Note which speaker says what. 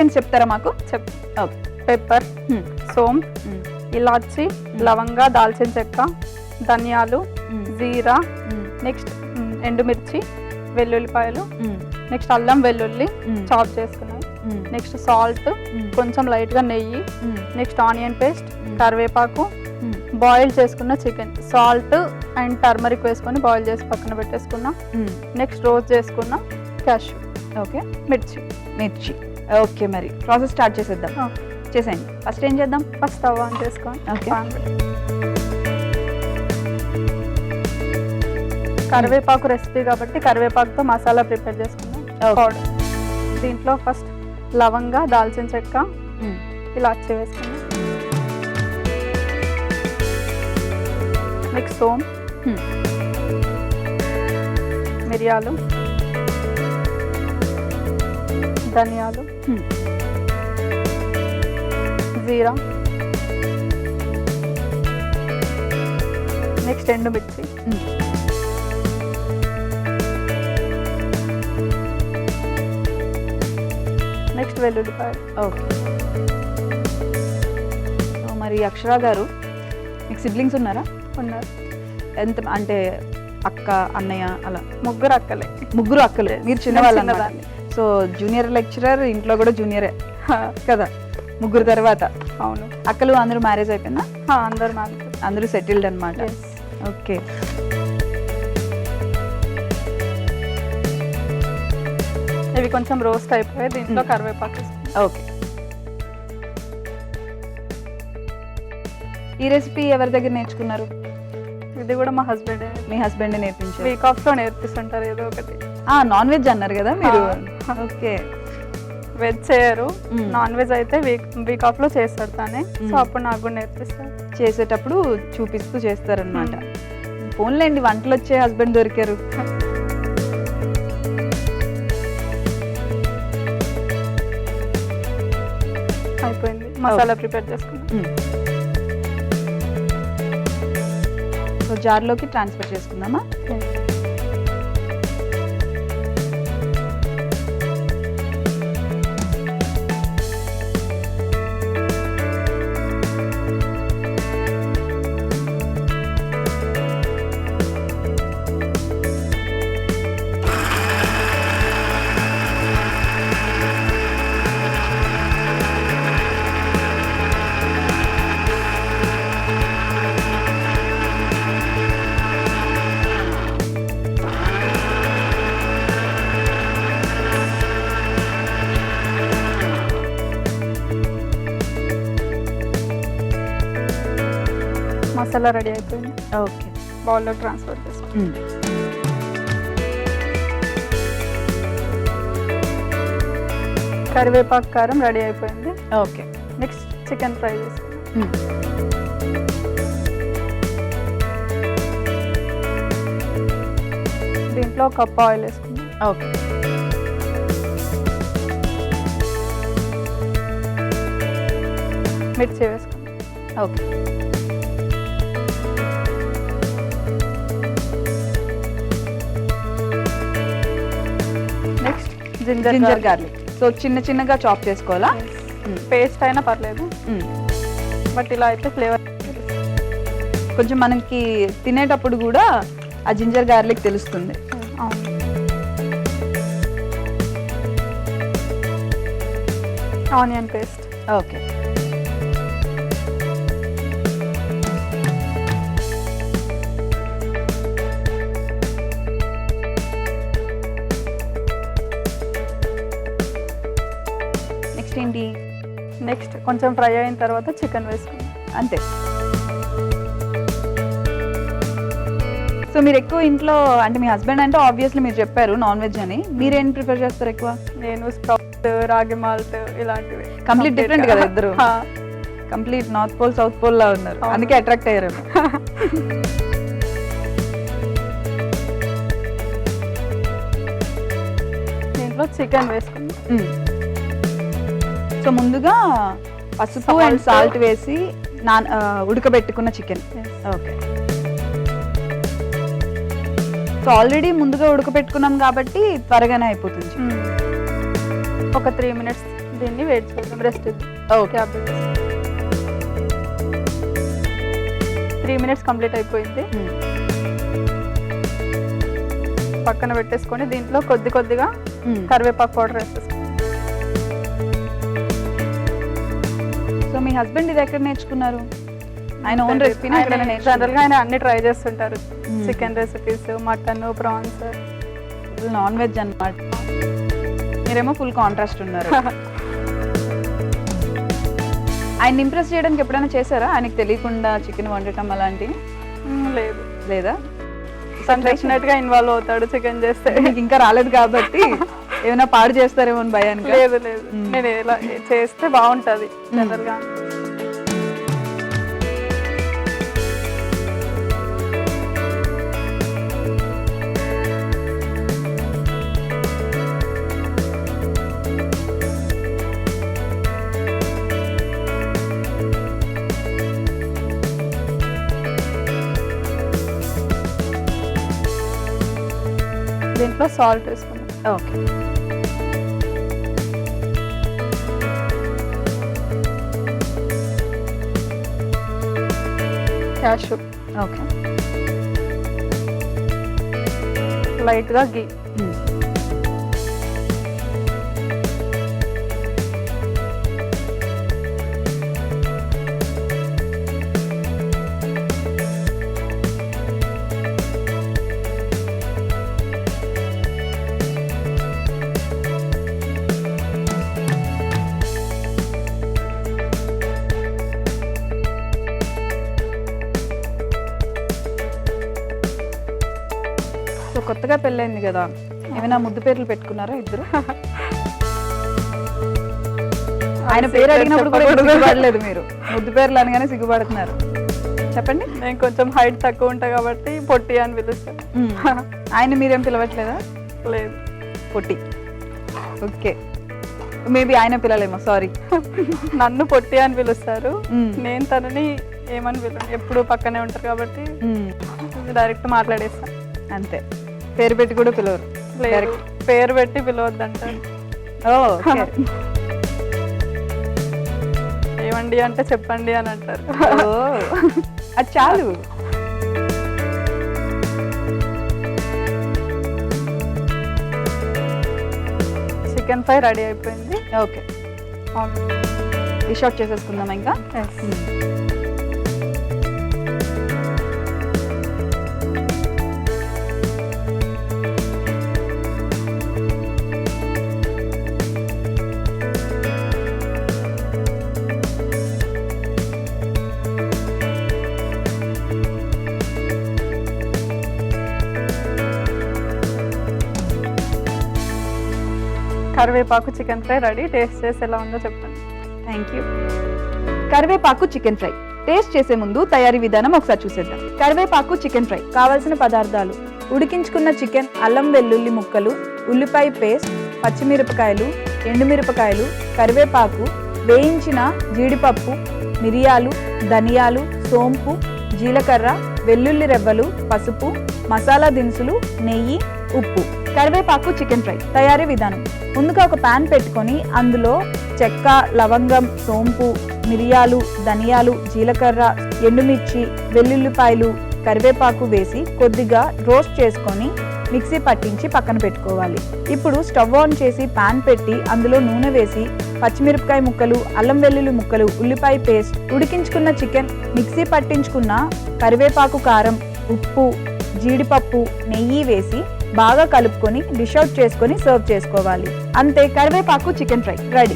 Speaker 1: Ingredients చెప్తారా మాకు? Okay.
Speaker 2: Pepper, సోంప్, ఇలాచి, లవంగా, దాల్చిన చెక్క, ధనియాలు, జీరా, నెక్స్ట్ ఎండుమిర్చి, వెల్లుల్లిపాయలు, నెక్స్ట్ అల్లం వెల్లుల్లి చాప్ చేసుకున్నాం, నెక్స్ట్ సాల్ట్, కొంచెం లైట్గా నెయ్యి, నెక్స్ట్ ఆనియన్ పేస్ట్, కరివేపాకు, బాయిల్ చేసుకున్న చికెన్, సాల్ట్ అండ్ టర్మరిక్ వేసుకొని బాయిల్ చేసి పక్కన పెట్టేసుకున్నాం, నెక్స్ట్ రోస్ట్ చేసుకున్న క్యాష్యూ,
Speaker 1: ఓకే,
Speaker 2: మిర్చి.
Speaker 1: ఓకే, మరి ప్రాసెస్ స్టార్ట్ చేసేద్దాం. చేసేయండి. ఫస్ట్ ఏం చేద్దాం?
Speaker 2: ఫస్ట్ స్టవ్ ఆన్ చేసుకొని
Speaker 1: ఓకే.
Speaker 2: కరివేపాకు రెసిపీ కాబట్టి కరివేపాకుతో మసాలా ప్రిపేర్ చేసుకుందాం. పౌడర్ దీంట్లో ఫస్ట్ లవంగా, దాల్చిన చెక్క, ఇలాచి వేసుకుందాం. నెక్స్ట్ సోంప్, మిరియాలు, ధనియాలు, జీరా, నెక్స్ట్ ఎండుమిర్చి, నెక్స్ట్ వెల్లుల్లిపాయలు.
Speaker 1: ఓకే. సో మరి అక్షర గారు, మీకు సిబ్లింగ్స్ ఉన్నారా?
Speaker 2: ఉన్నారు.
Speaker 1: ఎంత అంటే అక్క, అన్నయ్య అలా?
Speaker 2: ముగ్గురు అక్కలే.
Speaker 1: ముగ్గురు అక్కలు. మీరు చిన్నవాళ్ళని. సో జూనియర్ లెక్చరర్, ఇంట్లో కూడా జూనియరే కదా ముగ్గురు తర్వాత?
Speaker 2: అవును.
Speaker 1: అక్కలు అందరూ మ్యారేజ్ అయిపోయిందా?
Speaker 2: అందరూ
Speaker 1: సెటిల్డ్ అనమాట. ఓకే.
Speaker 2: ఇవి కొంచెం రోస్ట్ అయిపోయి దీంట్లో కరివేపాకు.
Speaker 1: ఓకే. ఈ రెసిపీ ఎవరి దగ్గర నేర్చుకున్నారు?
Speaker 2: ఇది కూడా మా హస్బెండ్.
Speaker 1: మీ హస్బెండ్ నేర్పించారు?
Speaker 2: వీక్ ఆఫ్ లో నేర్పిస్తుంటారు ఏదో ఒకటి.
Speaker 1: నాన్ వెజ్ అన్నారు కదా మీరు? ఓకే.
Speaker 2: వెజ్ చేయరు, నాన్ వెజ్ అయితే వీక్ ఆఫ్ లో చేస్తారు తానే. సో అప్పుడు నాకు కూడా నేర్పిస్తారు.
Speaker 1: చేసేటప్పుడు చూపిస్తూ చేస్తారనమాట. ఫోన్లేండి, వంటలు వచ్చే హస్బెండ్ దొరికారు.
Speaker 2: అయిపోయింది. మసాలా ప్రిపేర్ చేసుకున్నాం.
Speaker 1: సో జార్లోకి ట్రాన్స్ఫర్ చేసుకుందామా?
Speaker 2: మసాలా రెడీ అయిపోయింది.
Speaker 1: ఓకే.
Speaker 2: బౌల్లో ట్రాన్స్ఫర్ చేసుకుంటాం. కరివేపాకు, కారం రెడీ అయిపోయింది.
Speaker 1: ఓకే.
Speaker 2: నెక్స్ట్ చికెన్ ఫ్రై చేసుకుంటాం. దీంట్లో ఒక కప్ ఆయిల్ వేసుకుందాం.
Speaker 1: ఓకే.
Speaker 2: మిర్చి వేసుకుందాం.
Speaker 1: Okay.
Speaker 2: Next
Speaker 1: ginger garlic. So చిన్న చిన్నగా చాప్ చేసుకోవాలా?
Speaker 2: పేస్ట్ అయినా పర్లేదు, బట్ ఇలా అయితే ఫ్లేవర్
Speaker 1: కొంచెం మనకి తినేటప్పుడు కూడా ఆ జింజర్ గార్లిక్ తెలుస్తుంది.
Speaker 2: Onion paste.
Speaker 1: ఓకే. నెక్స్ట్ ఏంటి?
Speaker 2: నెక్స్ట్ కొంచెం ఫ్రై అయిన తర్వాత చికెన్ వేసుకుందాం.
Speaker 1: అంతే. సో మీరు ఎక్కువ ఇంట్లో అంటే మీ హస్బెండ్ అంటే ఆబ్వియస్లీ మీరు చెప్పారు నాన్ వెజ్ అని, మీరేం ప్రిపేర్ చేస్తారు ఎక్కువ?
Speaker 2: నేను స్ప్రౌట్, రాగి మాల్ట్ ఇలాంటివి.
Speaker 1: కంప్లీట్ డిఫరెంట్ కదా ఇద్దరు? Complete north pole south pole లా ఉన్నారు, అందుకే అట్రాక్ట్ అయ్యారు.
Speaker 2: దీంట్లో చికెన్ వేసుకుందాం.
Speaker 1: సో ముందుగా పసుపు అండ్ సాల్ట్ వేసి ఉడకబెట్టుకున్న చికెన్. ఓకే. సో ఆల్రెడీ ముందుగా ఉడకబెట్టుకున్నాం కాబట్టి త్వరగానే అయిపోతుంది.
Speaker 2: ఒక 3 minutes దీన్ని వెయిట్ చేద్దాం, రెస్ట్ ఇద్దాం.
Speaker 1: ఓకే.
Speaker 2: 3 minutes కంప్లీట్ అయిపోయింది. పక్కన పెట్టేసుకొని దీంట్లో కొద్దిగా కరివేపాకు పౌడర్ వేసేసుకోండి.
Speaker 1: సో మీ హస్బెండ్ ఇది ఎక్కడ నేర్చుకున్నారు? ఆయన ఓన్ రెసిపీ?
Speaker 2: జనరల్గా ఆయన అన్ని ట్రై చేస్తుంటారు, chicken recipes, mutton, prawns,
Speaker 1: non veg అన్నమాట. మీరేమో ఫుల్ కాంట్రాస్ట్ ఉన్నారు. ఆయన ఇంప్రెస్ చేయడానికి ఎప్పుడైనా చేశారా? ఆయనకు తెలియకుండా చికెన్ వండటం అలాంటివి?
Speaker 2: లేదు.
Speaker 1: లేదా?
Speaker 2: డెఫినెట్ గా ఇన్వాల్వ్ అవుతాడు చికెన్ చేస్తే.
Speaker 1: మీకు ఇంకా రాలేదు కాబట్టి ఏమైనా పాడు చేస్తారేమో అని భయానికి?
Speaker 2: లేదు, నేను ఎలా చేస్తే బాగుంటది జనరల్ గా. దీంట్లో సాల్ట్ వేసుకుందాం.
Speaker 1: ఓకే.
Speaker 2: క్యాషు.
Speaker 1: ఓకే.
Speaker 2: లైట్గా గీ.
Speaker 1: సో కొత్తగా పెళ్ళైంది కదా, ఏమైనా ముద్దు పేర్లు పెట్టుకున్నారా ఇద్దరు? ఆయన పేరు అడిగినప్పుడు కూడా సిగ్గుపడలేదు మీరు, ముద్దు పేర్లు అనగానే సిగ్గుపడుతున్నారు. చెప్పండి.
Speaker 2: నేను కొంచెం హైట్ తక్కువ ఉంటా కాబట్టి పొట్టి అని పిలుస్తాను.
Speaker 1: ఆయన మీరేం పిలవట్లేదా?
Speaker 2: లేదు,
Speaker 1: పొట్టి. ఓకే. మేబీ ఆయన పిల్లలేమో, సారీ.
Speaker 2: నన్ను పొట్టి అని పిలుస్తారు, నేను తనని ఏమని పిలుస్తాను, ఎప్పుడు పక్కనే ఉంటారు కాబట్టి డైరెక్ట్ మాట్లాడేస్తాను
Speaker 1: అంతే. పేరు పెట్టి కూడా పిలవరు?
Speaker 2: లేదు, పేరు పెట్టి పిలవద్దంటారు. ఏమండి అంటే చెప్పండి అని అంటారు.
Speaker 1: అది చాలు.
Speaker 2: చికెన్ ఫ్రై రెడీ అయిపోయింది.
Speaker 1: ఓకే. డిష్ అవుట్ చేసేసుకుందాం ఇంకా.
Speaker 2: కరివేపాకు చికెన్ ఫ్రై రెడీ. టేస్ట్ చేసి ఎలా ఉందో చెప్పండి.
Speaker 1: Thank you. కరివేపాకు చికెన్ ఫ్రై టేస్ట్ చేసే ముందు తయారీ విధానం ఒకసారి చూసేద్దాం. కరివేపాకు చికెన్ ఫ్రై కావాల్సిన పదార్థాలు: ఉడికించుకున్న చికెన్, అల్లం వెల్లుల్లి ముక్కలు, ఉల్లిపాయ పేస్ట్, పచ్చిమిరపకాయలు, ఎండుమిరపకాయలు, కరివేపాకు, వేయించిన జీడిపప్పు, మిరియాలు, ధనియాలు, సోంపు, జీలకర్ర, వెల్లుల్లి రెబ్బలు, పసుపు, మసాలా దినుసులు, నెయ్యి, ఉప్పు. కరివేపాకు చికెన్ ఫ్రై తయారీ విధానం: ముందుగా ఒక పాన్ పెట్టుకొని అందులో చెక్క, లవంగం, సోంపు, మిరియాలు, ధనియాలు, జీలకర్ర, ఎండుమిర్చి, వెల్లుల్లిపాయలు, కరివేపాకు వేసి కొద్దిగా రోస్ట్ చేసుకొని మిక్సీ పట్టించి పక్కన పెట్టుకోవాలి. ఇప్పుడు స్టవ్ ఆన్ చేసి పాన్ పెట్టి అందులో నూనె వేసి పచ్చిమిరపకాయ ముక్కలు, అల్లం వెల్లుల్లి ముక్కలు, ఉల్లిపాయ పేస్ట్, ఉడికించుకున్న చికెన్, మిక్సీ పట్టించుకున్న కరివేపాకు, కారం, ఉప్పు, జీడిపప్పు, నెయ్యి వేసి బాగా కలుపుకొని డిష్ అవుట్ చేసుకొని సర్వ్ చేసుకోవాలి. అంతే, కరివేపాకు చికెన్ ఫ్రై రెడీ.